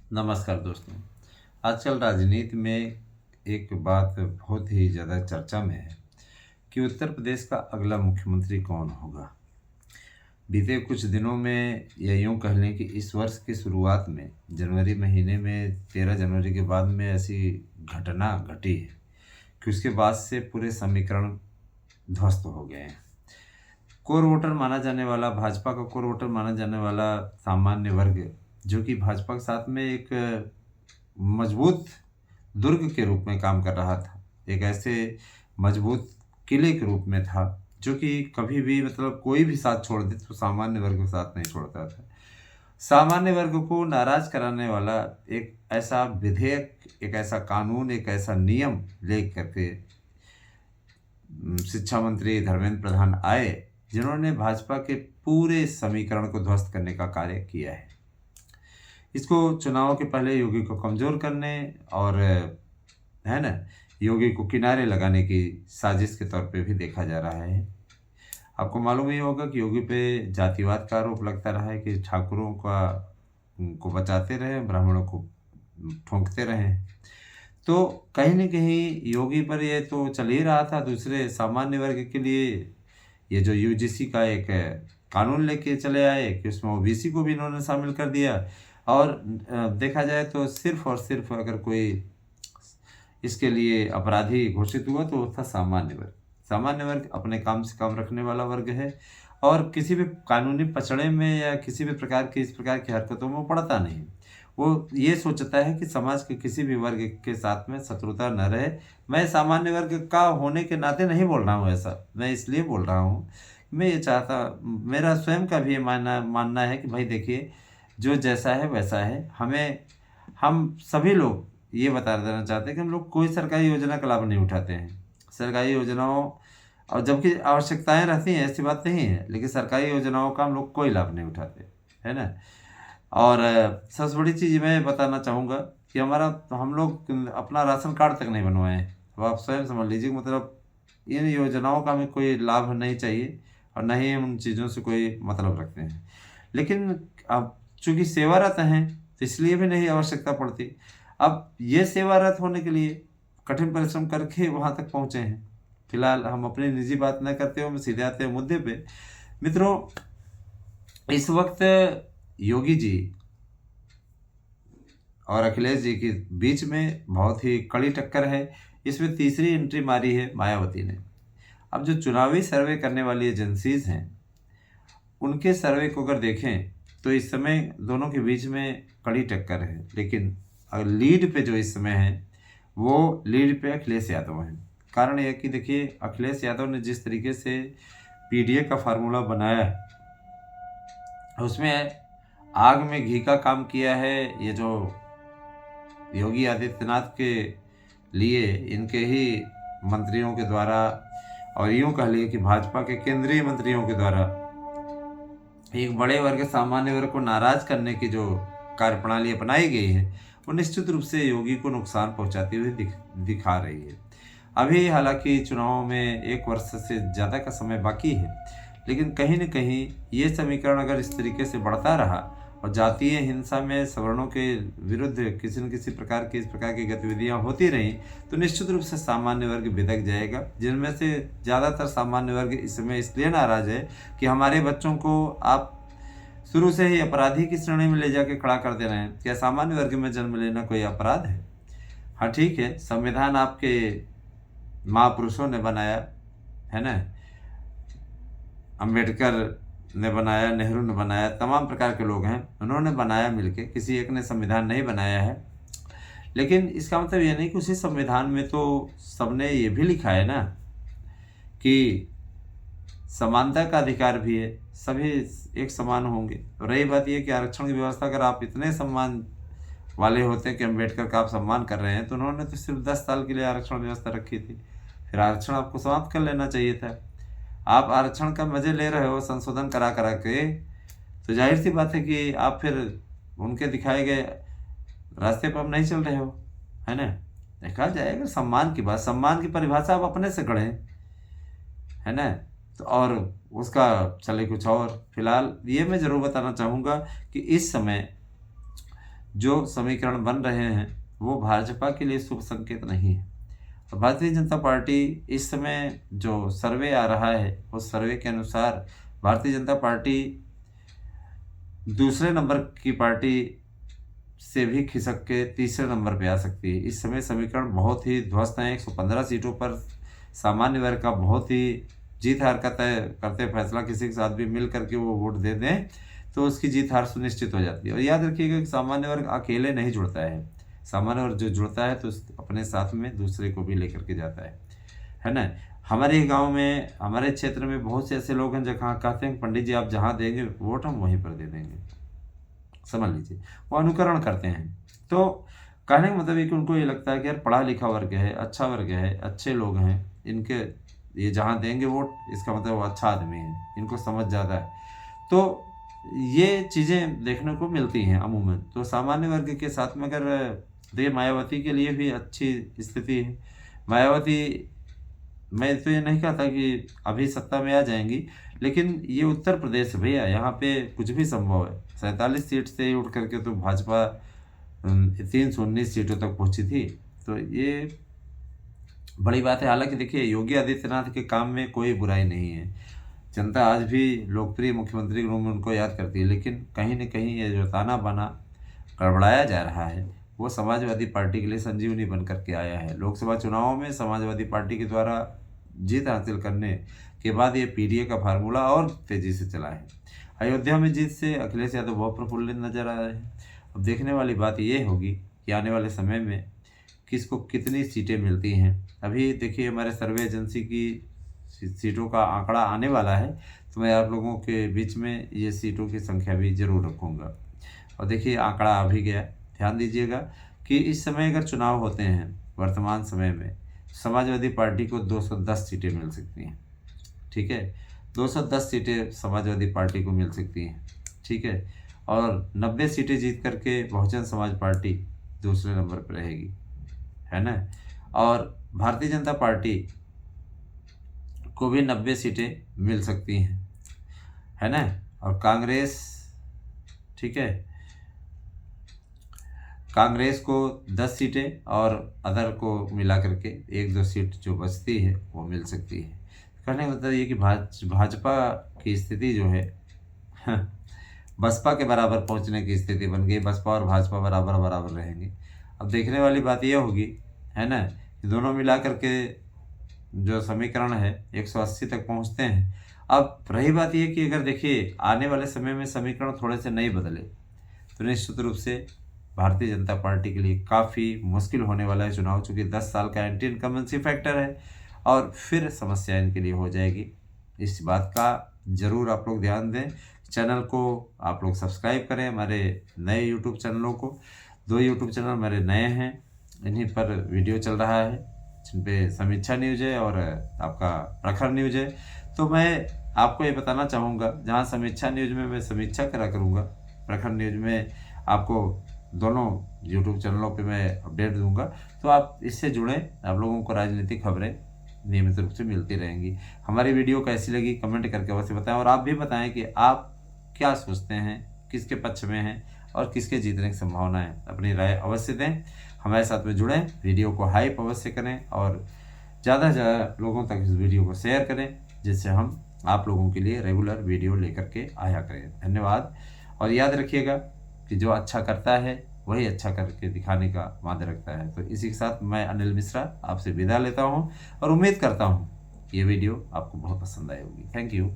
नमस्कार दोस्तों। आजकल राजनीति में एक बात बहुत ही ज़्यादा चर्चा में है कि उत्तर प्रदेश का अगला मुख्यमंत्री कौन होगा। बीते कुछ दिनों में या यूँ कह लें कि इस वर्ष की शुरुआत में जनवरी महीने में 13 जनवरी के बाद में ऐसी घटना घटी है कि उसके बाद से पूरे समीकरण ध्वस्त हो गए हैं। कोर वोटर माना जाने वाला, भाजपा का कोर वोटर माना जाने वाला सामान्य वर्ग, जो कि भाजपा के साथ में एक मजबूत दुर्ग के रूप में काम कर रहा था, एक ऐसे मजबूत किले के रूप में था जो कि कभी भी मतलब कोई भी साथ छोड़ दे तो सामान्य वर्ग को साथ नहीं छोड़ता था। सामान्य वर्ग को नाराज कराने वाला एक ऐसा विधेयक, एक ऐसा कानून, एक ऐसा नियम ले करके शिक्षा मंत्री धर्मेंद्र प्रधान आए, जिन्होंने भाजपा के पूरे समीकरण को ध्वस्त करने का कार्य किया है। इसको चुनाव के पहले योगी को कमज़ोर करने और है ना, योगी को किनारे लगाने की साजिश के तौर पे भी देखा जा रहा है। आपको मालूम ही होगा कि योगी पे जातिवाद का आरोप लगता रहा है कि ठाकुरों को बचाते रहे, ब्राह्मणों को ठोंकते रहे। तो कहीं न कहीं योगी पर ये तो चल ही रहा था। दूसरे सामान्य वर्ग के लिए ये जो यूजीसी का एक कानून लेके चले आए कि उसमें ओबीसी को भी इन्होंने शामिल कर दिया। और देखा जाए तो सिर्फ़ और सिर्फ़ अगर कोई इसके लिए अपराधी घोषित हुआ तो वो था सामान्य वर्ग। सामान्य वर्ग अपने काम से काम रखने वाला वर्ग है और किसी भी कानूनी पचड़े में या किसी भी प्रकार की इस प्रकार की हरकतों में वो पड़ता नहीं। वो ये सोचता है कि समाज के किसी भी वर्ग के साथ में शत्रुता न रहे। मैं सामान्य वर्ग का होने के नाते नहीं बोल रहा हूँ ऐसा, मैं इसलिए बोल रहा हूँ, मैं ये चाहता, मेरा स्वयं का भी ये मानना है कि भाई देखिए, जो जैसा है वैसा है। हम सभी लोग ये बता देना चाहते हैं कि हम लोग कोई सरकारी योजना का लाभ नहीं उठाते हैं। सरकारी योजनाओं, और जबकि आवश्यकताएँ रहती हैं, ऐसी बात नहीं है, लेकिन सरकारी योजनाओं का हम लोग कोई लाभ नहीं उठाते, है ना? और सबसे बड़ी चीज़ मैं बताना चाहूँगा कि हम लोग अपना राशन कार्ड तक नहीं बनवाए हैं। अब आप स्वयं समझ लीजिए, मतलब इन योजनाओं का हमें कोई लाभ नहीं चाहिए और ना ही हम उन चीज़ों से कोई मतलब रखते हैं। लेकिन अब चूँकि सेवारत हैं, तो इसलिए भी नहीं आवश्यकता पड़ती। अब ये सेवारत होने के लिए कठिन परिश्रम करके वहाँ तक पहुँचे हैं। फिलहाल हम अपनी निजी बात न करते हुए हम सीधे आते हैं मुद्दे पे। मित्रों, इस वक्त योगी जी और अखिलेश जी के बीच में बहुत ही कड़ी टक्कर है। इसमें तीसरी एंट्री मारी है मायावती ने। अब जो चुनावी सर्वे करने वाली एजेंसीज़ हैं, उनके सर्वे को अगर देखें तो इस समय दोनों के बीच में कड़ी टक्कर है। लेकिन अगर लीड पे जो इस समय है, वो लीड पे अखिलेश यादव हैं। कारण यह कि देखिए, अखिलेश यादव ने जिस तरीके से पीडीए का फार्मूला बनाया है, उसमें आग में घी का काम किया है। ये जो योगी आदित्यनाथ के लिए इनके ही मंत्रियों के द्वारा, और यूँ कह लिए कि भाजपा के केंद्रीय मंत्रियों के द्वारा एक बड़े वर्ग, सामान्य वर्ग को नाराज करने की जो कार्यप्रणाली अपनाई गई है, वो निश्चित रूप से योगी को नुकसान पहुंचाती हुई दिखा रही है। अभी हालांकि चुनाव में 1 वर्ष से ज़्यादा का समय बाकी है, लेकिन कहीं न कहीं ये समीकरण अगर इस तरीके से बढ़ता रहा और जातीय हिंसा में सवर्णों के विरुद्ध किसी न किसी प्रकार की इस प्रकार की गतिविधियां होती रहीं, तो निश्चित रूप से सामान्य वर्ग बिदक जाएगा। जिनमें से ज़्यादातर सामान्य वर्ग इस समय इसलिए नाराज़ है कि हमारे बच्चों को आप शुरू से ही अपराधी की श्रेणी में ले जाके खड़ा कर दे रहे हैं। क्या सामान्य वर्ग में जन्म लेना कोई अपराध है? हाँ ठीक है, संविधान आपके महापुरुषों ने बनाया है ना, अम्बेडकर ने बनाया, नेहरू ने बनाया, तमाम प्रकार के लोग हैं, उन्होंने बनाया मिलके, किसी एक ने संविधान नहीं बनाया है। लेकिन इसका मतलब ये नहीं कि उसी संविधान में तो सबने ये भी लिखा है ना कि समानता का अधिकार भी है, सभी एक समान होंगे। रही बात ये कि आरक्षण की व्यवस्था, अगर आप इतने सम्मान वाले होते हैं कि अम्बेडकर का आप सम्मान कर रहे हैं, तो उन्होंने तो सिर्फ 10 साल के लिए आरक्षण व्यवस्था रखी थी। फिर आरक्षण आपको समाप्त कर लेना चाहिए था। आप आरक्षण का मज़े ले रहे हो संशोधन करा करा के, तो जाहिर सी बात है कि आप फिर उनके दिखाए गए रास्ते पर आप नहीं चल रहे हो, है ना? देखा जाएगा सम्मान की बात, सम्मान की परिभाषा आप अपने से गढ़ें, है ना? तो और उसका चले कुछ और। फिलहाल ये मैं ज़रूर बताना चाहूँगा कि इस समय जो समीकरण बन रहे हैं वो भाजपा के लिए शुभ संकेत नहीं है। तो भारतीय जनता पार्टी इस समय जो सर्वे आ रहा है उस सर्वे के अनुसार भारतीय जनता पार्टी दूसरे नंबर की पार्टी से भी खिसक के तीसरे नंबर पे आ सकती है। इस समय समीकरण बहुत ही ध्वस्त हैं। 115 सीटों पर सामान्य वर्ग का बहुत ही जीत हार का तय करते फैसला किसी के साथ भी मिल करके वो वोट दे दें तो उसकी जीत हार सुनिश्चित हो जाती है। और याद रखिएगा कि सामान्य वर्ग अकेले नहीं जुड़ता है। सामान्य वर्ग जो जुड़ता है तो अपने साथ में दूसरे को भी लेकर के जाता है ना। हमारे गांव में, हमारे क्षेत्र में बहुत से ऐसे लोग हैं जहाँ कहते हैं पंडित जी आप जहाँ देंगे वोट हम वहीं पर दे देंगे, समझ लीजिए, वो अनुकरण करते हैं। तो कहने का मतलब है कि उनको ये लगता है कि यार पढ़ा लिखा वर्ग है, अच्छा वर्ग है, अच्छे लोग हैं, इनके ये जहाँ देंगे वोट इसका मतलब वो अच्छा आदमी है, इनको समझ ज़्यादा है। तो ये चीज़ें देखने को मिलती हैं अमूमन। तो सामान्य वर्ग के साथ में अगर देखिए मायावती के लिए भी अच्छी स्थिति है। मायावती, मैं तो ये नहीं कहता कि अभी सत्ता में आ जाएंगी, लेकिन ये उत्तर प्रदेश है भैया, यहाँ पे कुछ भी संभव है। 47 सीट से उठ करके तो भाजपा 319 सीटों तक पहुंची थी, तो ये बड़ी बात है। हालांकि देखिए योगी आदित्यनाथ के काम में कोई बुराई नहीं है, जनता आज भी लोकप्रिय मुख्यमंत्री के रूप में उनको याद करती है, लेकिन कहीं न कहीं ये जो ताना बाना गड़बड़ाया जा रहा है वो समाजवादी पार्टी के लिए संजीवनी बन करके आया है। लोकसभा चुनावों में समाजवादी पार्टी के द्वारा जीत हासिल करने के बाद ये पीडीए का फार्मूला और तेजी से चला है। अयोध्या में जीत से अखिलेश यादव बहुत प्रफुल्लित नजर आ रहे हैं। अब देखने वाली बात ये होगी कि आने वाले समय में किसको कितनी सीटें मिलती हैं। अभी देखिए हमारे सर्वे एजेंसी की सीटों का आंकड़ा आने वाला है, तो मैं आप लोगों के बीच में ये सीटों की संख्या भी जरूर रखूँगा। और देखिए आंकड़ा आ भी गया, ध्यान दीजिएगा कि इस समय अगर चुनाव होते हैं वर्तमान समय में, समाजवादी पार्टी को 210 सीटें मिल सकती हैं, ठीक है, 210 सीटें समाजवादी पार्टी को मिल सकती हैं, ठीक है। और 90 सीटें जीत करके बहुजन समाज पार्टी दूसरे नंबर पर रहेगी, है ना। और भारतीय जनता पार्टी को भी 90 सीटें मिल सकती हैं, है ना। और कांग्रेस, ठीक है, कांग्रेस को 10 सीटें और अदर को मिला करके 1-2 सीट जो बचती है वो मिल सकती है। कहने का मतलब ये कि भाजपा की स्थिति जो है बसपा के बराबर पहुंचने की स्थिति बन गई। बसपा और भाजपा बराबर बराबर रहेंगे। अब देखने वाली बात यह होगी, है ना, कि दोनों मिला करके जो समीकरण है 180 तक पहुंचते हैं। अब रही बात यह कि अगर देखिए आने वाले समय में समीकरण थोड़े से नहीं बदले तो निश्चित रूप से भारतीय जनता पार्टी के लिए काफ़ी मुश्किल होने वाला है चुनाव, चूँकि 10 साल का एंटी इनकम्बेंसी फैक्टर है और फिर समस्या इनके लिए हो जाएगी। इस बात का ज़रूर आप लोग ध्यान दें। चैनल को आप लोग सब्सक्राइब करें, हमारे नए यूट्यूब चैनलों को। 2 यूट्यूब चैनल मेरे नए हैं, इन्हीं पर वीडियो चल रहा है, जिन पे समीक्षा न्यूज है और आपका प्रखर न्यूज है। तो मैं आपको ये बताना चाहूँगा, जहाँ समीक्षा न्यूज में मैं समीक्षा करा करूँगा, प्रखर न्यूज में आपको दोनों यूट्यूब चैनलों पे मैं अपडेट दूंगा। तो आप इससे जुड़ें, आप लोगों को राजनीतिक खबरें नियमित रूप से मिलती रहेंगी। हमारी वीडियो कैसी लगी कमेंट करके अवश्य बताएं, और आप भी बताएं कि आप क्या सोचते हैं, किसके पक्ष में हैं और किसके जीतने की संभावना है। अपनी राय अवश्य दें, हमारे साथ में जुड़ें, वीडियो को हाइप अवश्य करें और ज़्यादा से ज़्यादा लोगों तक इस वीडियो को शेयर करें, जिससे हम आप लोगों के लिए रेगुलर वीडियो लेकर के आया करें। धन्यवाद। और याद रखिएगा कि जो अच्छा करता है वही अच्छा करके दिखाने का वादा रखता है। तो इसी के साथ मैं अनिल मिश्रा आपसे विदा लेता हूं और उम्मीद करता हूं कि ये वीडियो आपको बहुत पसंद आई होगी। Thank you.